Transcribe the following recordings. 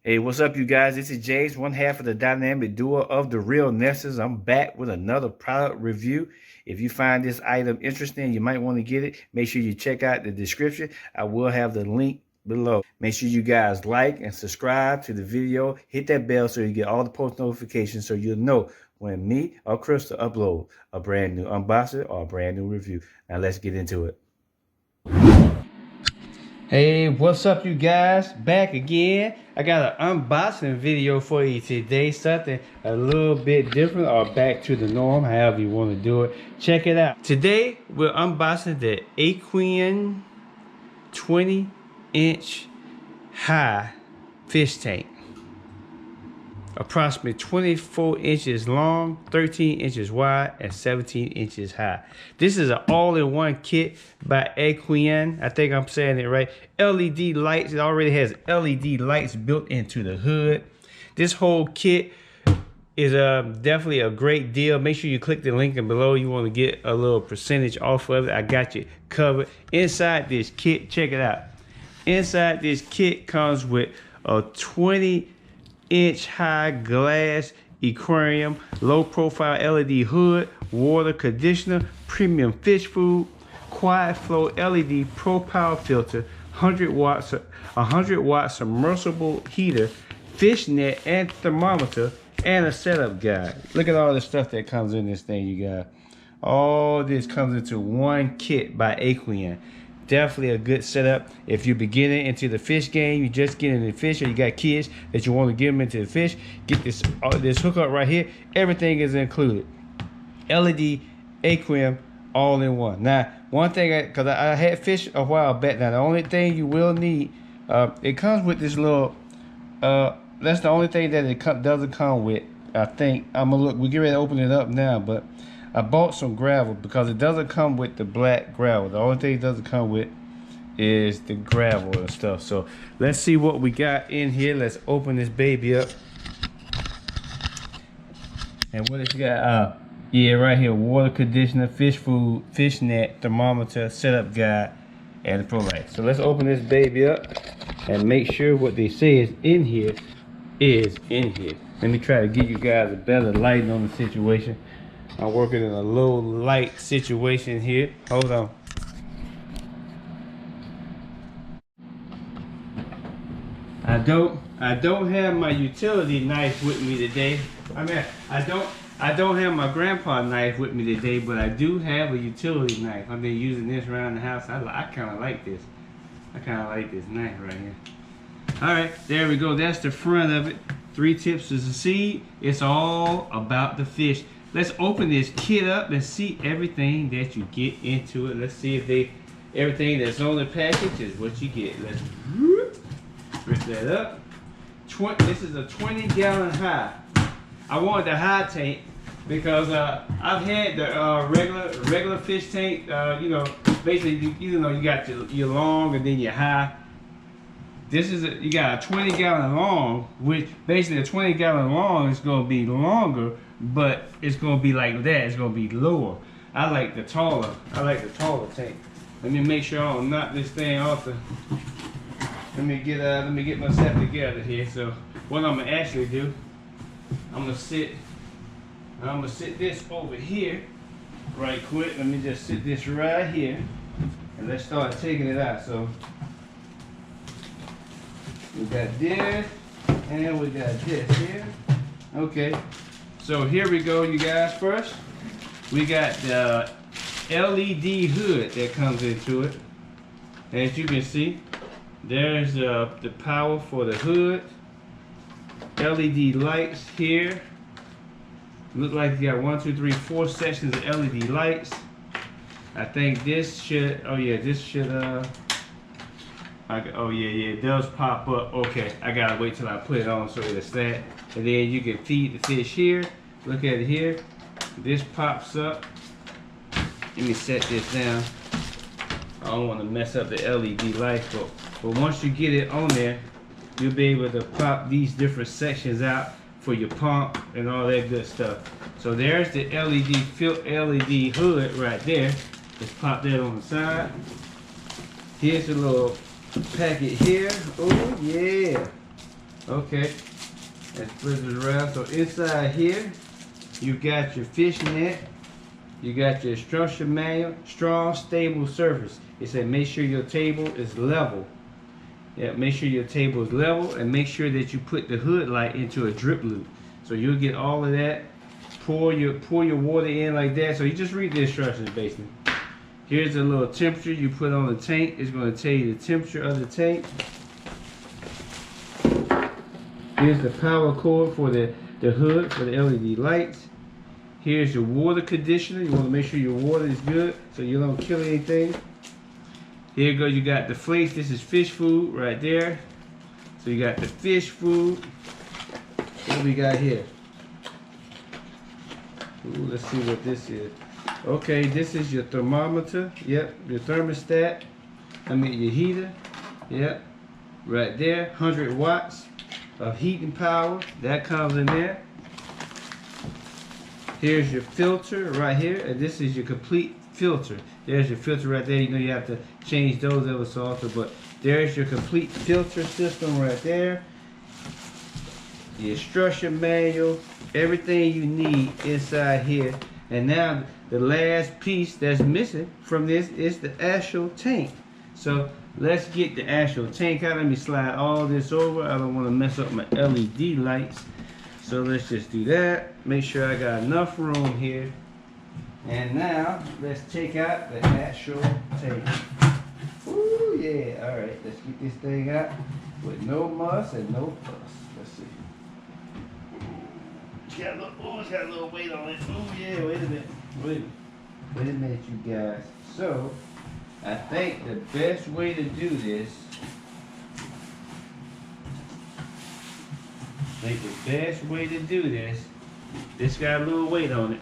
Hey, what's up, you guys? This is James, one half of the dynamic duo of the Real Nesters. I'm back with another product review. If you find this item interesting, you might want to get it. Make sure you check out the description. I will have the link below. Make sure you guys like and subscribe to the video. Hit that bell so you get all the post notifications so you'll know when me or Crystal upload a brand new unboxing or a brand new review. Now let's get into it. Hey, what's up, you guys? Back again. I got an unboxing video for you today. Something a little bit different or back to the norm, however you want to do it. Check it out. Today, we're unboxing the Aqueon 20-inch high fish tank. Approximately 24 inches long, 13 inches wide, and 17 inches high. This is an all-in-one kit by Aqueon. I think I'm saying it right. LED lights. It already has LED lights built into the hood. This whole kit is definitely a great deal. Make sure you click the link below. You want to get a little percentage off of it. I got you covered. Inside this kit, check it out. Inside this kit comes with a 20-inch high glass aquarium, low profile LED hood, water conditioner, premium fish food, quiet flow LED pro power filter, 100 watt submersible heater, fish net and thermometer, and a setup guide. Look at all the stuff that comes in this thing, you guys. All this comes into one kit by Aqueon. Definitely a good setup if you're beginning into the fish game, you just getting into fish, or you got kids that you want to get them into the fish. Get this hookup right here. Everything is included. LED aquarium all in one. Now, one thing, because I had fish a while back. Now, the only thing you will need, it comes with this little. That's the only thing that it doesn't come with. I think I'm gonna look. We get ready to open it up now, but I bought some gravel because it doesn't come with the black gravel. The only thing it doesn't come with is the gravel and stuff. So let's see what we got in here. Let's open this baby up. And what it's got? Yeah, right here: water conditioner, fish food, fish net, thermometer, setup guide, and the pro light. So let's open this baby up and make sure what they say is in here is in here. Let me try to give you guys a better lighting on the situation. I'm working in a low light situation here. Hold on. I don't have my utility knife with me today. I mean, I don't have my grandpa knife with me today, but I do have a utility knife. I've been using this around the house. I kind of like this. I kind of like this knife right here. All right, there we go. That's the front of it. 3 tips is a seed. It's all about the fish. Let's open this kit up and see everything that you get into it. Let's see if everything that's on the package is what you get. Let's rip that up. This is a 20-gallon high. I wanted the high tank because I've had the regular fish tank. You know, basically you got your long and then your high. This is you got a 20-gallon long, which basically a 20-gallon long is going to be longer, but it's going to be like that. It's going to be lower. I like the taller tank. Let me make sure I don't knock this thing off the. Let me get myself together here. So what I'm gonna actually do, I'm gonna sit this over here, right quick. Let me just sit this right here, and let's start taking it out. So we got this, and we got this here. Okay, so here we go, you guys. First, we got the LED hood that comes into it. As you can see, there's the power for the hood. LED lights here. Look like you got 1, 2, 3, 4 sections of LED lights. I think this should. Oh yeah, this should. Oh yeah, it does pop up. Okay, I gotta wait till I put it on so it's that. And then you can feed the fish here. Look at it here. This pops up. Let me set this down. I don't want to mess up the LED light, but once you get it on there, you'll be able to pop these different sections out for your pump and all that good stuff. So there's the LED hood right there. Just pop that on the side. Here's a little packet here. Oh yeah. Okay, let's flip it around. So inside here, you got your fish net. You got your instruction manual, strong, stable surface. It said make sure your table is level. Yeah, make sure your table is level and make sure that you put the hood light into a drip loop. So you'll get all of that. Pour your water in like that. So you just read the instructions basically. Here's a little temperature you put on the tank. It's going to tell you the temperature of the tank. Here's the power cord for the hood for the LED lights. Here's your water conditioner. You want to make sure your water is good so you don't kill anything. Here you go, you got the flakes. This is fish food right there. So you got the fish food. What do we got here? Ooh, let's see what this is. Okay, this is your thermometer. Yep, your thermostat. I mean your heater. Yep, right there. 100 watts of heating power. That comes in there. Here's your filter right here, and this is your complete filter. There's your filter right there. You know you have to change those ever so often, but there's your complete filter system right there. The instruction manual, everything you need inside here. And now the last piece that's missing from this is the actual tank. So let's get the actual tank out. Let me slide all this over. I don't want to mess up my LED lights. So let's just do that. Make sure I got enough room here. And now let's take out the actual tank. Ooh, yeah. All right, let's get this thing out with no muss and no fuss. Let's see. It's got a little weight on it. Oh yeah, wait a minute. Wait a minute, you guys. So I think the best way to do this, this got a little weight on it.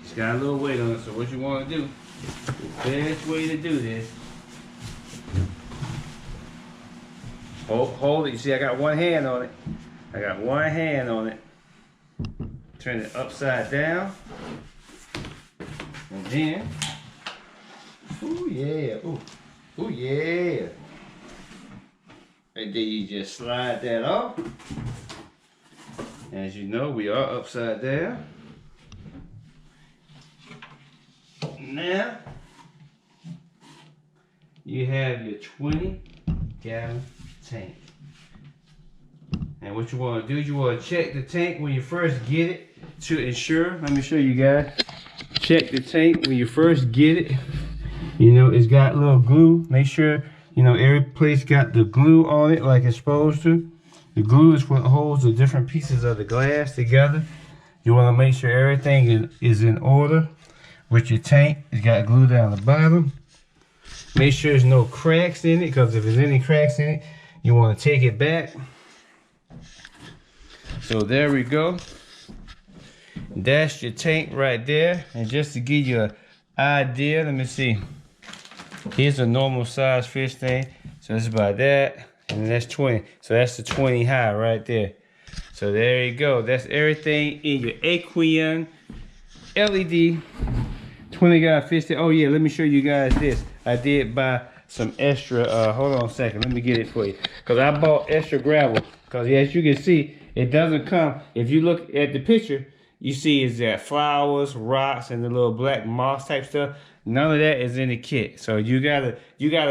It's got a little weight on it, so what you want to do, the best way to do this, hold it. You see I got one hand on it. Turn it upside down. And then, ooh yeah, ooh yeah. And then you just slide that off. As you know, we are upside down. Now, you have your 20-gallon tank. And what you want to do, you want to check the tank when you first get it to ensure. Let me show you guys. Check the tank when you first get it. You know, it's got a little glue. Make sure, you know, every place got the glue on it like it's supposed to. The glue is what holds the different pieces of the glass together. You want to make sure everything is in order with your tank. It's got glue down the bottom. Make sure there's no cracks in it, because if there's any cracks in it, you want to take it back. So there we go. That's your tank right there. And just to give you an idea, let me see. Here's a normal size fish tank. So it's about that. And that's 20. So that's the 20 high right there. So there you go. That's everything in your Aqueon LED 20-gallon fish tank. Oh yeah, let me show you guys this. I did buy some extra, hold on a second. Let me get it for you. Because I bought extra gravel. Because as you can see, it doesn't come. If you look at the picture, you see is that flowers, rocks, and the little black moss type stuff. None of that is in the kit. So you gotta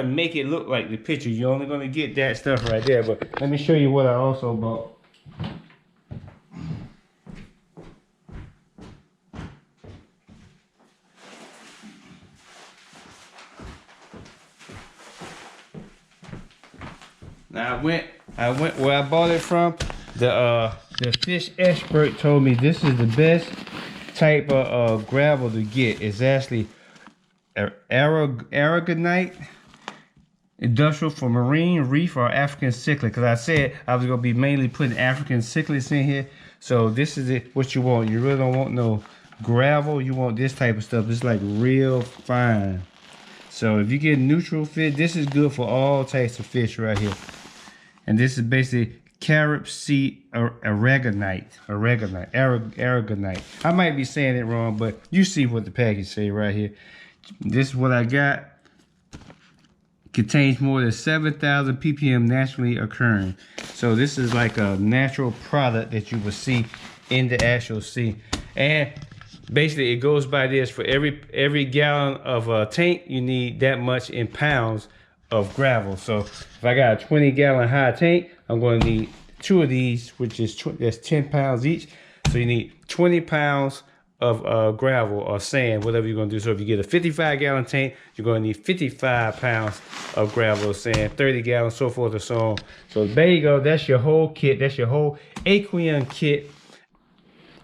make it look like the picture. You're only gonna get that stuff right there. But let me show you what I also bought. Now I went where I bought it from. The fish expert told me this is the best type of gravel to get. It's actually aragonite, industrial for marine, reef, or African cichlids. Because I said I was gonna be mainly putting African cichlids in here. So this is what you want. You really don't want no gravel. You want this type of stuff. It's like real fine. So if you get neutral fish, this is good for all types of fish right here. And this is basically carob seed aragonite. I might be saying it wrong, but you see what the package say right here. This is what I got. contains more than 7,000 ppm naturally occurring. So this is like a natural product that you will see in the actual sea. And basically it goes by this: for every gallon of a tank, you need that much in pounds of gravel. So if I got a 20-gallon high tank, I'm going to need 2 of these, which is that's 10 pounds each. So you need 20 pounds of gravel or sand, whatever you're gonna do. So if you get a 55-gallon tank, you're gonna need 55 pounds of gravel or sand, 30 gallons, so forth and so on. So there you go. That's your whole kit. That's your whole Aqueon kit.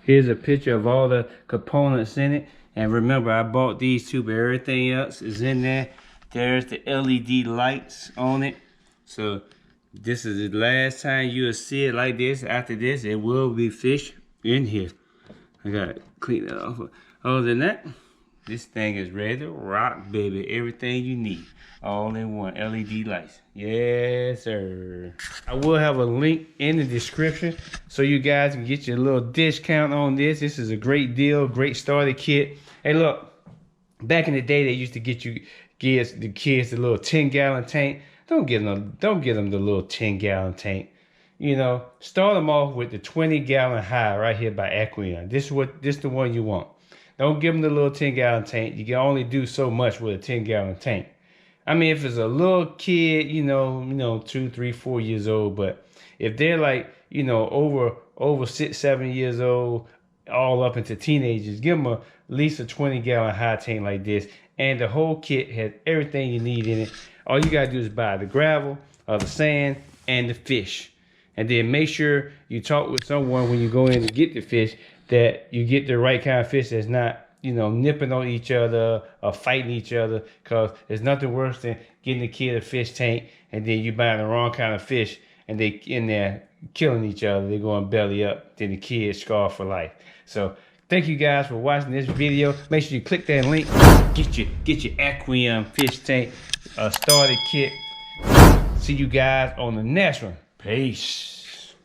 Here's a picture of all the components in it. And remember, I bought these two, but everything else is in there. There's the LED lights on it. So this is the last time you'll see it like this. After this, it will be fish in here. I gotta clean that off. Other than that, this thing is ready to rock, baby. Everything you need, all in one. LED lights. Yes, sir. I will have a link in the description so you guys can get your little discount on this. This is a great deal, great starter kit. Hey, look, back in the day, they used to get the kids the little 10-gallon tank. Don't get them the little 10-gallon tank. You know, start them off with the 20-gallon high right here by Aqueon. This is the one you want. Don't give them the little 10-gallon tank. You can only do so much with a 10-gallon tank. I mean, if it's a little kid, you know, 2, 3, 4 years old, but if they're like, you know, over 6, 7 years old, all up into teenagers, give them at least a 20-gallon high tank like this. And the whole kit has everything you need in it. All you gotta do is buy the gravel, or the sand, and the fish. And then make sure you talk with someone when you go in to get the fish, that you get the right kind of fish that's not, you know, nipping on each other or fighting each other. Because there's nothing worse than getting a kid a fish tank and then you buying the wrong kind of fish and they in there killing each other. They're going belly up. Then the kid's scarred for life. So thank you guys for watching this video. Make sure you click that link. Get your Aqueon fish tank starter kit. See you guys on the next one. Peace.